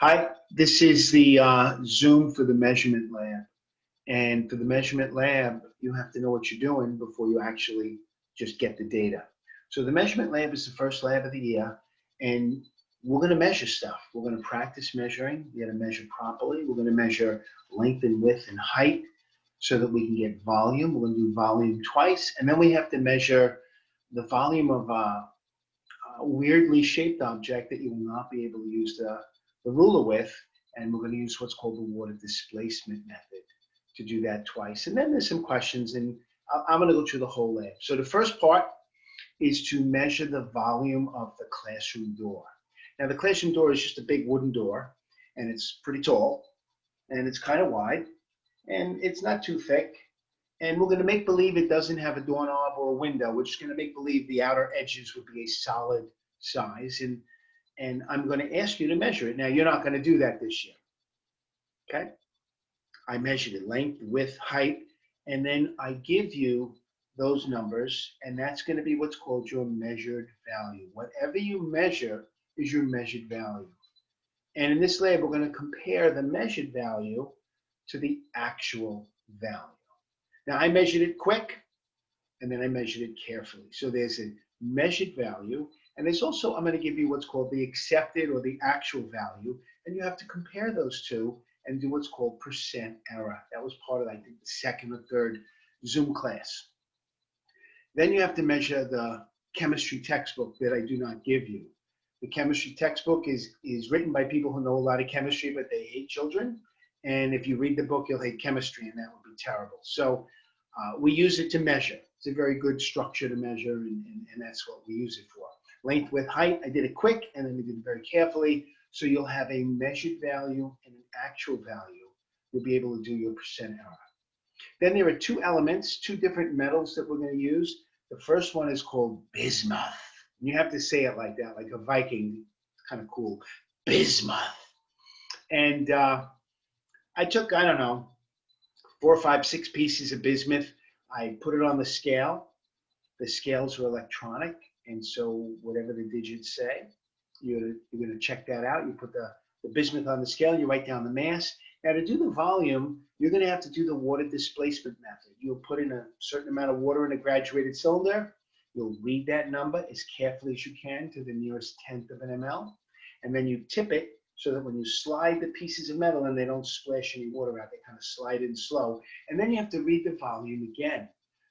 Hi, this is the Zoom for the measurement lab. And for the measurement lab, you have to know what you're doing before you actually just get the data. So the measurement lab is the first lab of the year, and we're going to measure stuff. We're going to practice measuring. We're going to measure properly. We're going to measure length and width and height so that we can get volume. We're going to do volume twice, and then we have to measure the volume of a weirdly shaped object that you will not be able to use the ruler with, and we're going to use what's called the water displacement method to do that twice. And then there's some questions, and I'm going to go through the whole lab. So the first part is to measure the volume of the classroom door. Now the classroom door is just a big wooden door, and it's pretty tall, and it's kind of wide, and it's not too thick. And we're going to make believe it doesn't have a doorknob or a window. We're just going to make believe the outer edges would be a solid size. And I'm going to ask you to measure it. Now, you're not going to do that this year, okay? I measured it, length, width, height, and then I give you those numbers, and that's going to be what's called your measured value. Whatever you measure is your measured value. And in this lab, we're going to compare the measured value to the actual value. Now, I measured it quick, and then I measured it carefully. So there's a measured value, and there's also, I'm going to give you what's called the accepted or the actual value, and you have to compare those two and do what's called percent error. That was part of, I think, the second or third Zoom class. Then you have to measure the chemistry textbook that I do not give you. The chemistry textbook is written by people who know a lot of chemistry, but they hate children. And if you read the book, you'll hate chemistry, and that would be terrible. So we use it to measure. It's a very good structure to measure, and that's what we use it for. Length, width, height, I did it quick, and then we did it very carefully. So you'll have a measured value and an actual value. You'll be able to do your percent error. Then there are two elements, two different metals that we're going to use. The first one is called bismuth. And you have to say it like that, like a Viking. It's kind of cool. Bismuth. And I took, I don't know, 4, 5, 6 pieces of bismuth. I put it on the scale. The scales are electronic, and so whatever the digits say, you're going to check that out. You put the bismuth on the scale, you write down the mass. Now to do the volume, you're going to have to do the water displacement method. You'll put in a certain amount of water in a graduated cylinder. You'll read that number as carefully as you can to the nearest tenth of an ml, and then you tip it so that when you slide the pieces of metal in, they don't splash any water out. They kind of slide in slow. And then you have to read the volume again,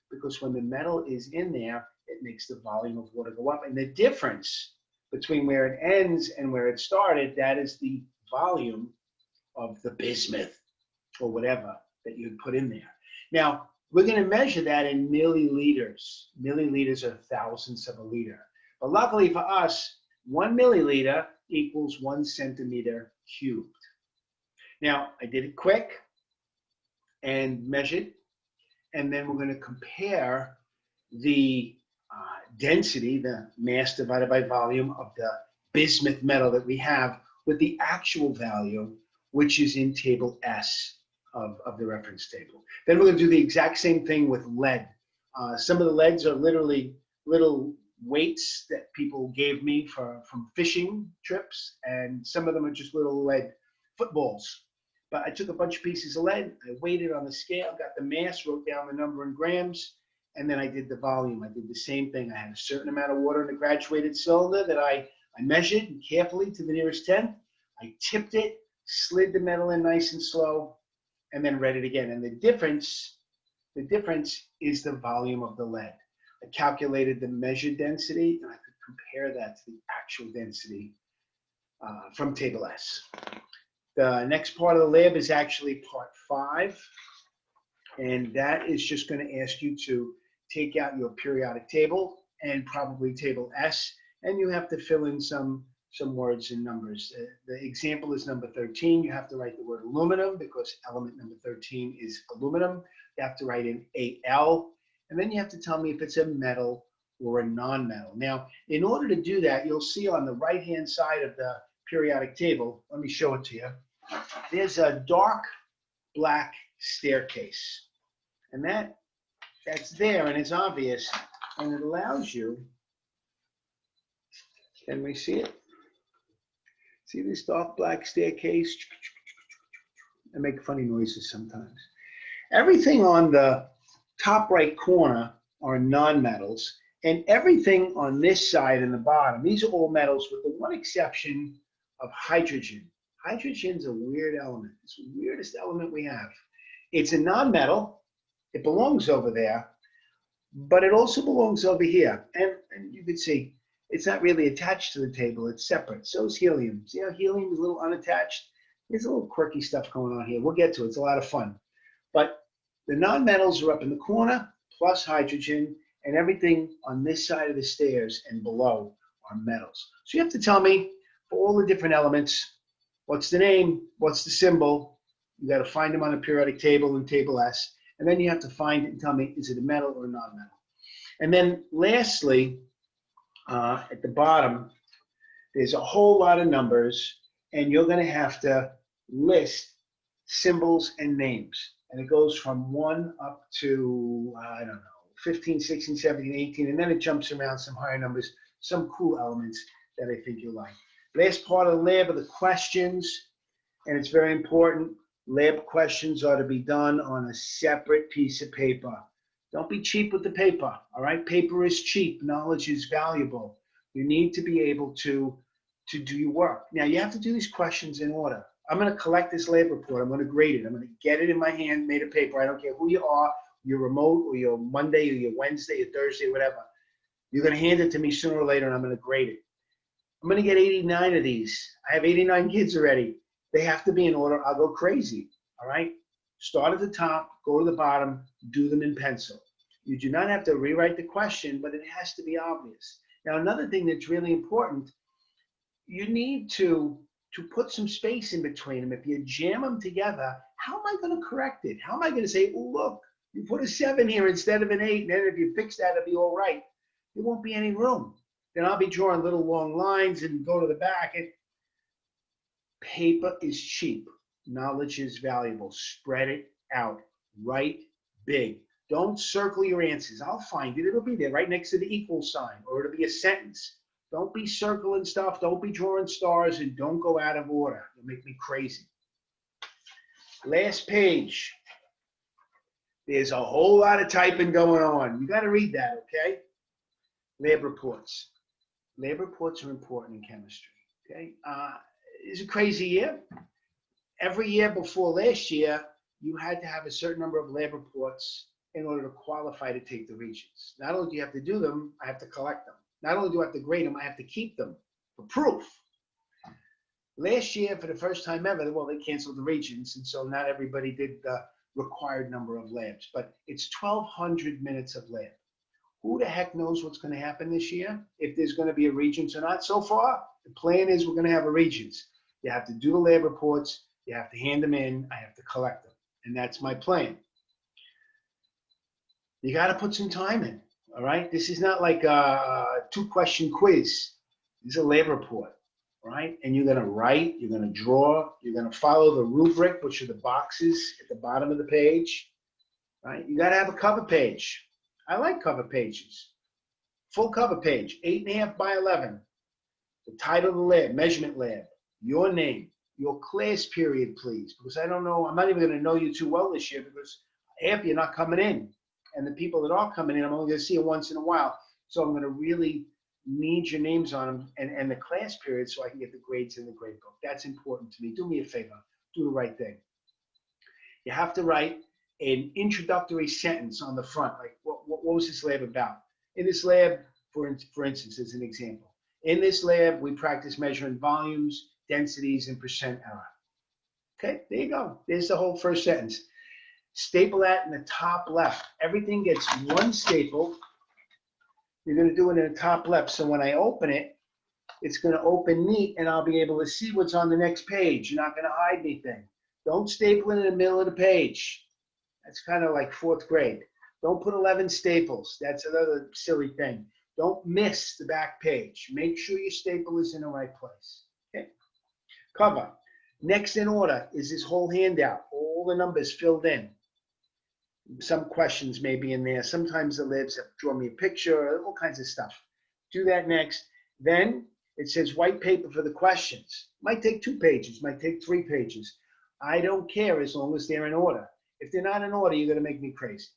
because when the metal is in there, it makes the volume of water go up. And the difference between where it ends and where it started, that is the volume of the bismuth or whatever that you put in there. Now, we're going to measure that in milliliters. Milliliters are thousandths of a liter. But luckily for us, 1 milliliter equals 1 centimeter cubed. Now, I did it quick and measured, and then we're going to compare the density, the mass divided by volume of the bismuth metal that we have with the actual value, which is in table S of the reference table. Then we're going to do the exact same thing with lead. Some of the leads are literally little weights that people gave me from fishing trips, and some of them are just little lead footballs. But I took a bunch of pieces of lead, I weighed it on the scale, got the mass, wrote down the number in grams, and then I did the volume. I did the same thing. I had a certain amount of water in a graduated cylinder that I measured carefully to the nearest tenth. I tipped it, slid the metal in nice and slow, and then read it again. And the difference is the volume of the lead. I calculated the measured density, and I could compare that to the actual density from table S. The next part of the lab is actually part 5, and that is just going to ask you to take out your periodic table and probably table S, and you have to fill in some words and numbers. The example is number 13. You have to write the word aluminum because element number 13 is aluminum. You have to write in Al, and then you have to tell me if it's a metal or a non-metal. Now, in order to do that, you'll see on the right-hand side of the periodic table, let me show it to you, there's a dark black staircase. And that's there, and it's obvious, and it allows you, can we see it? See this dark black staircase? I make funny noises sometimes. Everything on the top right corner are nonmetals, and everything on this side and the bottom, these are all metals with the one exception of hydrogen. Hydrogen's a weird element. It's the weirdest element we have. It's a nonmetal. It belongs over there, but it also belongs over here. And you can see it's not really attached to the table. It's separate. So is helium. See how helium is a little unattached? There's a little quirky stuff going on here. We'll get to it. It's a lot of fun. But the nonmetals are up in the corner, plus hydrogen, and everything on this side of the stairs and below are metals. So you have to tell me, for all the different elements, what's the name, what's the symbol. You got to find them on a periodic table in table S, and then you have to find it and tell me, is it a metal or a non-metal? And then lastly, at the bottom, there's a whole lot of numbers, and you're going to have to list symbols and names. And it goes from 1 up to, I don't know, 15, 16, 17, 18, and then it jumps around some higher numbers, some cool elements that I think you'll like. Last part of the lab are the questions, and it's very important. Lab questions are to be done on a separate piece of paper. Don't be cheap with the paper, all right? Paper is cheap. Knowledge is valuable. You need to be able to do your work. Now, you have to do these questions in order. I'm going to collect this lab report. I'm going to grade it. I'm going to get it in my hand, made of paper. I don't care who you are, you're remote, or you're Monday, or you're Wednesday, or Thursday, whatever. You're going to hand it to me sooner or later, and I'm going to grade it. I'm going to get 89 of these. I have 89 kids already. They have to be in order. I'll go crazy, all right? Start at the top, go to the bottom, do them in pencil. You do not have to rewrite the question, but it has to be obvious. Now, another thing that's really important, you need to put some space in between them. If you jam them together, how am I going to correct it? How am I going to say, oh, look, you put a 7 here instead of an 8, and then if you fix that, it'll be all right. There won't be any room. Then I'll be drawing little long lines and go to the back. Paper is cheap. Knowledge is valuable. Spread it out. Write big. Don't circle your answers. I'll find it. It'll be there right next to the equal sign, or it'll be a sentence. Don't be circling stuff. Don't be drawing stars, and don't go out of order. You'll make me crazy. Last page. There's a whole lot of typing going on. You got to read that, okay? Lab reports. Lab reports are important in chemistry, okay? It's a crazy year. Every year before last year, you had to have a certain number of lab reports in order to qualify to take the Regents. Not only do you have to do them, I have to collect them. Not only do I have to grade them, I have to keep them for proof. Last year, for the first time ever, well, they canceled the Regents, and so not everybody did the required number of labs, but it's 1,200 minutes of lab. Who the heck knows what's going to happen this year, if there's going to be a Regents or not? So far, the plan is we're going to have a Regents. You have to do the lab reports, you have to hand them in, I have to collect them, and that's my plan. You got to put some time in, all right? This is not like a 2-question quiz. This is a lab report, all right? And you're going to write, you're going to draw, you're going to follow the rubric, which are the boxes at the bottom of the page, right? You got to have a cover page. I like cover pages. Full cover page, 8.5 by 11. The title of the lab, measurement lab, your name, your class period, please, because I don't know, I'm not even going to know you too well this year because half you're not coming in. And the people that are coming in, I'm only going to see them once in a while. So I'm going to really need your names on them and the class period so I can get the grades in the grade book. That's important to me. Do me a favor. Do the right thing. You have to write an introductory sentence on the front. Like, what was this lab about? In this lab, for instance, as an example, in this lab, we practice measuring volumes, densities, and percent error. Okay, there you go. There's the whole first sentence. Staple that in the top left. Everything gets one staple. You're going to do it in the top left. So when I open it, it's going to open neat, and I'll be able to see what's on the next page. You're not going to hide anything. Don't staple it in the middle of the page. That's kind of like 4th grade. Don't put 11 staples. That's another silly thing. Don't miss the back page. Make sure your staple is in the right place. Okay. Cover. Next in order is this whole handout. All the numbers filled in. Some questions may be in there. Sometimes the labs have drawn me a picture, all kinds of stuff. Do that next. Then It says white paper for the questions. Might take 2 pages, might take 3 pages. I don't care as long as they're in order. If they're not in order, you're going to make me crazy.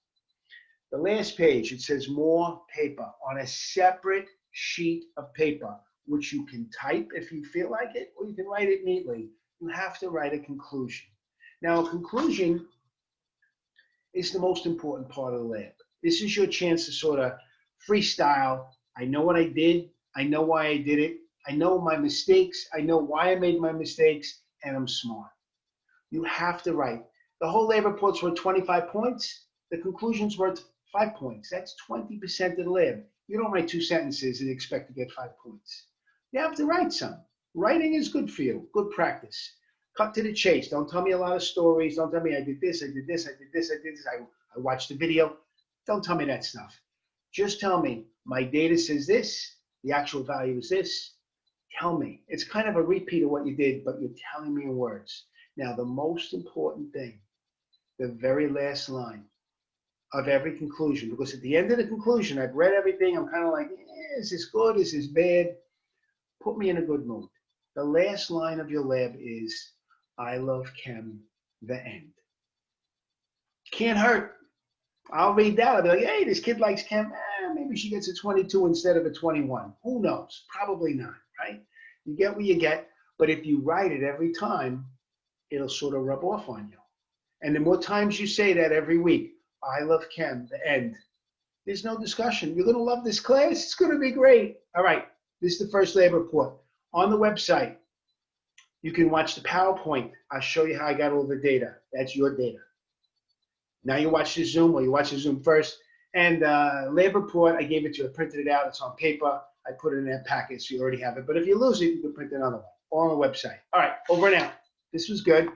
The last page, it says more paper on a separate sheet of paper, which you can type if you feel like it, or you can write it neatly. You have to write a conclusion. Now, a conclusion is the most important part of the lab. This is your chance to sort of freestyle. I know what I did. I know why I did it. I know my mistakes. I know why I made my mistakes, and I'm smart. You have to write. The whole lab report's worth 25 points. The conclusion's worth 5 points. That's 20% of the lab. You don't write 2 sentences and expect to get 5 points. You have to write some. Writing is good for you, good practice. Cut to the chase. Don't tell me a lot of stories. Don't tell me I did this, I did this, I did this, I did this. I watched the video. Don't tell me that stuff. Just tell me, my data says this, the actual value is this. Tell me. It's kind of a repeat of what you did, but you're telling me in words. Now, the most important thing, the very last line of every conclusion, because at the end of the conclusion, I've read everything. I'm kind of like, is this good? Is this bad? Put me in a good mood. The last line of your lab is, I love chem, the end. Can't hurt. I'll read that. I'll be like, hey, this kid likes chem. Maybe she gets a 22 instead of a 21. Who knows? Probably not, right? You get what you get. But if you write it every time, it'll sort of rub off on you. And the more times you say that every week, I love chem, the end, there's no discussion. You're going to love this class. It's going to be great. All right. This is the first lab report. On the website, you can watch the PowerPoint. I'll show you how I got all the data. That's your data. Now you watch the Zoom, or you watch the Zoom first. And lab report, I gave it to you. I printed it out. It's on paper. I put it in that packet, so you already have it. But if you lose it, you can print another one. All on the website. All right, over and out. This was good.